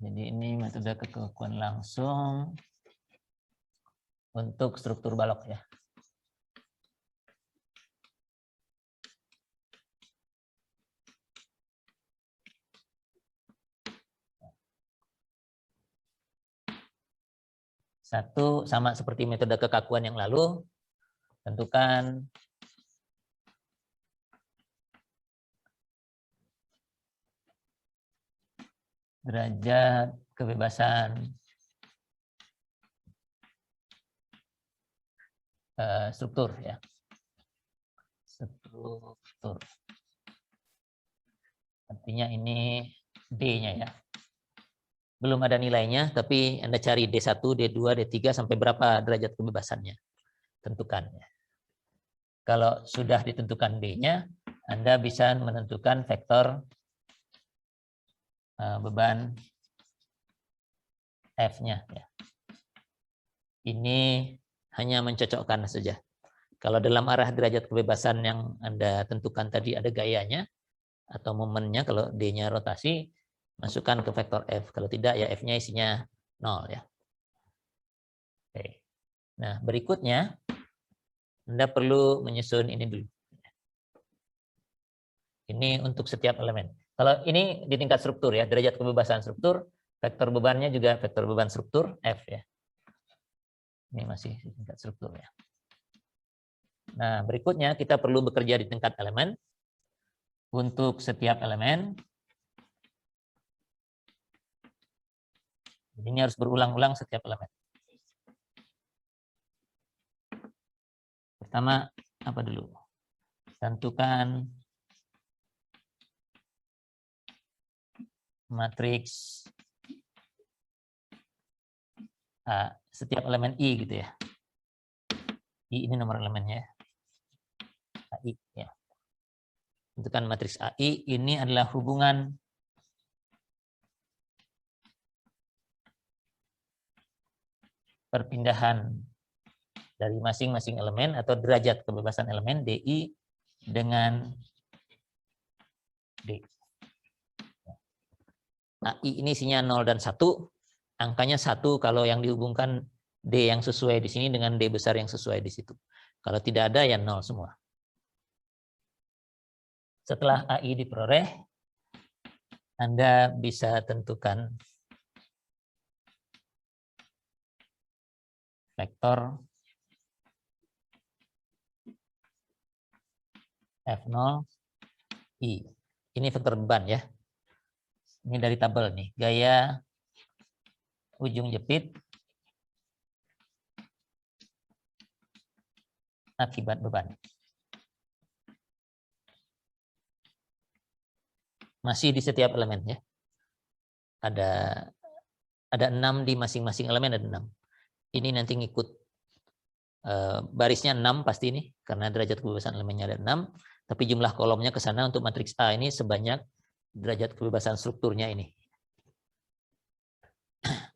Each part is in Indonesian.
Jadi ini metode kekakuan langsung untuk struktur balok ya. Satu, sama seperti metode kekakuan yang lalu, tentukan derajat kebebasan struktur ya. Struktur. Artinya ini D-nya ya. Belum ada nilainya, tapi Anda cari D1, D2, D3 sampai berapa derajat kebebasannya. Tentukan. Kalau sudah ditentukan D-nya, Anda bisa menentukan vektor beban F-nya. Ya. Ini hanya mencocokkan saja. Kalau dalam arah derajat kebebasan yang Anda tentukan tadi ada gayanya atau momennya, kalau D-nya rotasi, masukkan ke vektor F. Kalau tidak, ya F-nya isinya 0. Ya. Oke. Nah, berikutnya, Anda perlu menyusun ini dulu. Ini untuk setiap elemen. Kalau ini di tingkat struktur ya, derajat kebebasan struktur, vektor bebannya juga vektor beban struktur F ya. Ini masih di tingkat struktur ya. Nah, berikutnya kita perlu bekerja di tingkat elemen. Untuk setiap elemen, ini harus berulang-ulang setiap elemen. Pertama, apa dulu? Tentukan matriks A, setiap elemen I gitu ya. I ini nomor elemennya. AI ya. Tentukan matriks AI, ini adalah hubungan perpindahan dari masing-masing elemen atau derajat kebebasan elemen DI dengan D. AI ini isinya 0 dan 1, angkanya 1 kalau yang dihubungkan D yang sesuai di sini dengan D besar yang sesuai di situ. Kalau tidak ada ya 0 semua. Setelah AI diperoleh, Anda bisa tentukan vektor F0 I. Ini vektor beban ya. Ini dari tabel nih, gaya ujung jepit akibat beban. Masih di setiap elemen ya. Ada 6 di masing-masing elemen, ada 6. Ini nanti ngikut barisnya 6 pasti ini karena derajat kebebasan elemennya ada 6, tapi jumlah kolomnya ke sana untuk matriks A ini sebanyak derajat kebebasan strukturnya ini.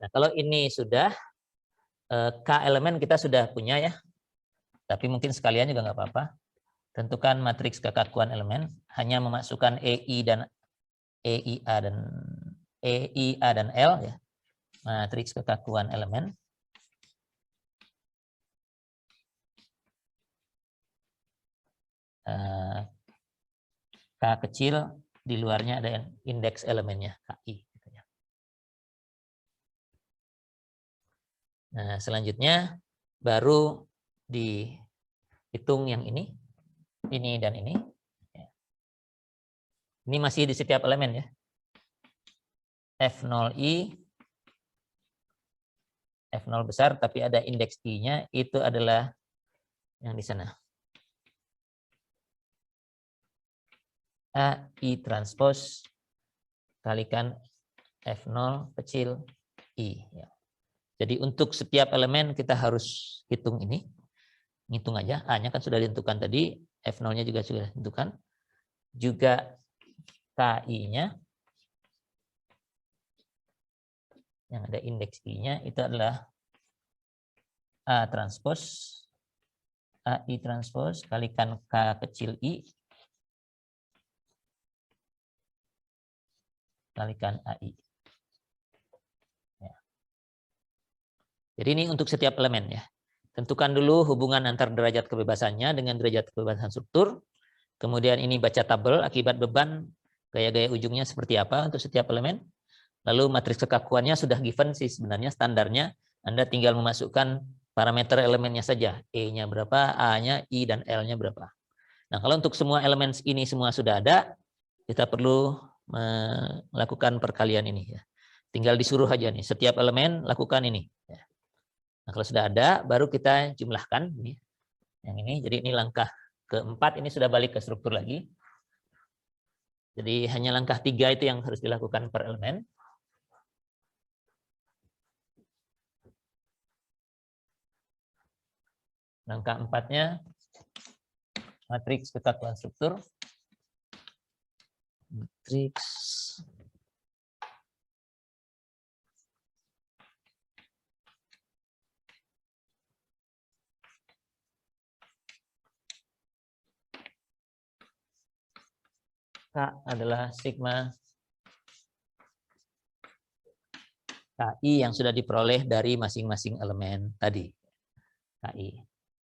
Nah, kalau ini sudah K elemen kita sudah punya ya. Tapi mungkin sekalian juga nggak apa-apa. Tentukan matriks kekakuan elemen, hanya memasukkan EIA dan L ya. Matriks kekakuan elemen. K kecil, di luarnya ada indeks elemennya KI. Nah, selanjutnya baru dihitung yang ini dan ini. Ini masih di setiap elemen ya. F0I, F0 besar tapi ada indeks I-nya, itu adalah yang di sana. AI transpose kalikan F0 kecil I. Jadi untuk setiap elemen kita harus hitung ini. Ngitung aja, A-nya kan sudah ditentukan tadi, F0-nya juga sudah ditentukan. Juga KI-nya, yang ada indeks I-nya, itu adalah A transpose, AI transpose kalikan K kecil I, kalikan AI. Jadi ini untuk setiap elemen ya. Tentukan dulu hubungan antar derajat kebebasannya dengan derajat kebebasan struktur. Kemudian ini baca tabel akibat beban, gaya-gaya ujungnya seperti apa untuk setiap elemen. Lalu matriks kekakuannya sudah given sih sebenarnya standarnya. Anda tinggal memasukkan parameter elemennya saja. E-nya berapa, A-nya, I, dan L-nya berapa. Nah, kalau untuk semua elemen ini semua sudah ada, kita perlu melakukan perkalian ini ya. Tinggal disuruh aja nih, setiap elemen lakukan ini. Nah, kalau sudah ada, baru kita jumlahkan ini. Yang ini, jadi ini langkah keempat, ini sudah balik ke struktur lagi. Jadi hanya langkah 3 itu yang harus dilakukan per elemen. Langkah 4-nya, matriks kekakuan struktur. Matriks K adalah sigma KI yang sudah diperoleh dari masing-masing elemen tadi. KI.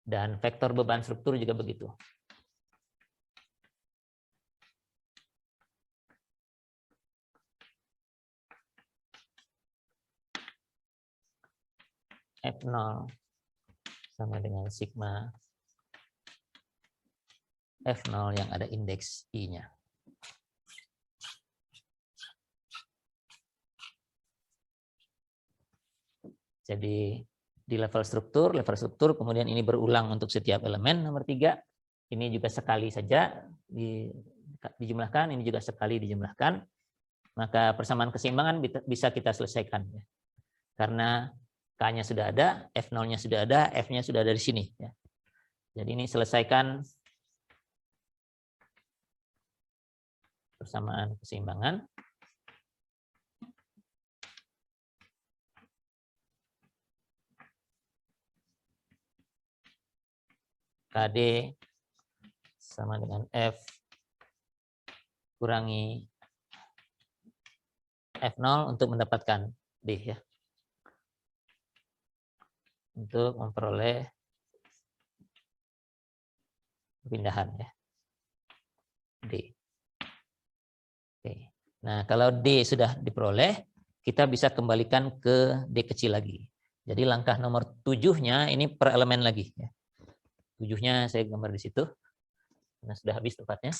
Dan vektor beban struktur juga begitu. F0 sama dengan sigma F0 yang ada indeks I-nya. Jadi di level struktur kemudian ini berulang untuk setiap elemen nomor 3. Ini juga sekali saja dijumlahkan, ini juga sekali dijumlahkan. Maka persamaan keseimbangan bisa kita selesaikan. Karena K-nya sudah ada, F0-nya sudah ada, F-nya sudah ada di sini. Jadi ini selesaikan persamaan keseimbangan. KD sama dengan F kurangi F0 untuk mendapatkan D ya. Untuk memperoleh perpindahan ya. D. Oke. Nah, kalau D sudah diperoleh, kita bisa kembalikan ke D kecil lagi. Jadi langkah nomor 7-nya ini per elemen lagi ya. 7-nya saya gambar di situ. Nah, sudah habis tempatnya.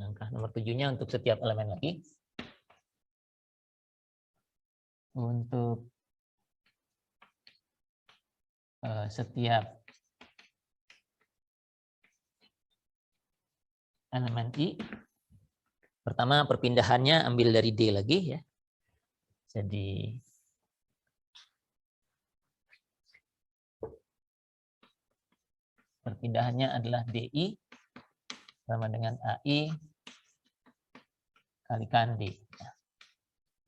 Langkah nomor 7-nya untuk setiap elemen lagi. Untuk setiap elemen I, pertama perpindahannya ambil dari D lagi ya. Jadi perpindahannya adalah DI sama dengan AI kalikan D.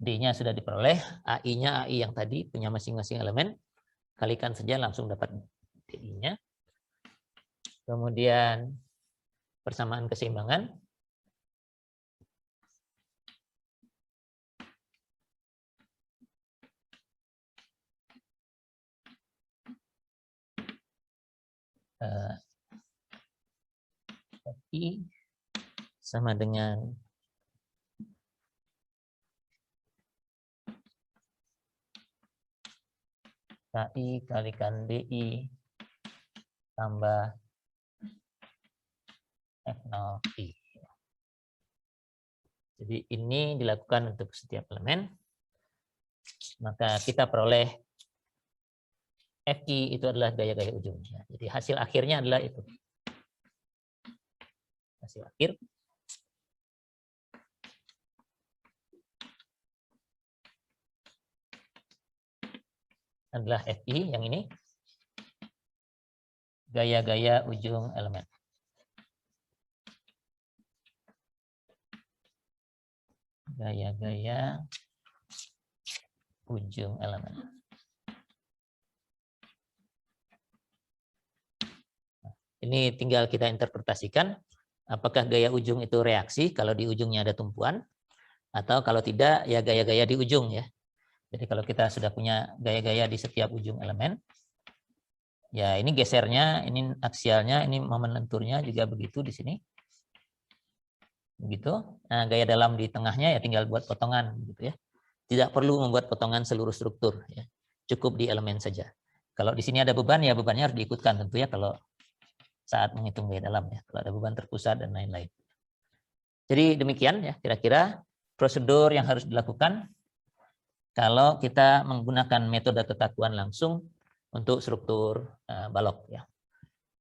D-nya sudah diperoleh, AI-nya AI yang tadi punya masing-masing elemen, kalikan saja langsung dapat DI-nya. Kemudian persamaan keseimbangan. I sama dengan KI kalikan DI tambah F0I. Jadi ini dilakukan untuk setiap elemen. Maka kita peroleh FI itu adalah gaya-gaya ujungnya. Jadi hasil akhirnya adalah itu. Hasil akhir adalah FI yang ini. Gaya-gaya ujung elemen. Gaya-gaya ujung elemen. Ini tinggal kita interpretasikan. Apakah gaya ujung itu reaksi kalau di ujungnya ada tumpuan, atau kalau tidak ya gaya-gaya di ujung ya. Jadi kalau kita sudah punya gaya-gaya di setiap ujung elemen, ya ini gesernya, ini aksialnya, ini momen lenturnya juga begitu di sini. Begitu. Nah, gaya dalam di tengahnya ya tinggal buat potongan gitu ya. Tidak perlu membuat potongan seluruh struktur ya. Cukup di elemen saja. Kalau di sini ada beban ya bebannya harus diikutkan tentu ya kalau saat menghitung gaya dalam ya. Kalau ada beban terpusat dan lain-lain. Jadi demikian ya kira-kira prosedur yang harus dilakukan kalau kita menggunakan metode tata kuan langsung untuk struktur balok ya.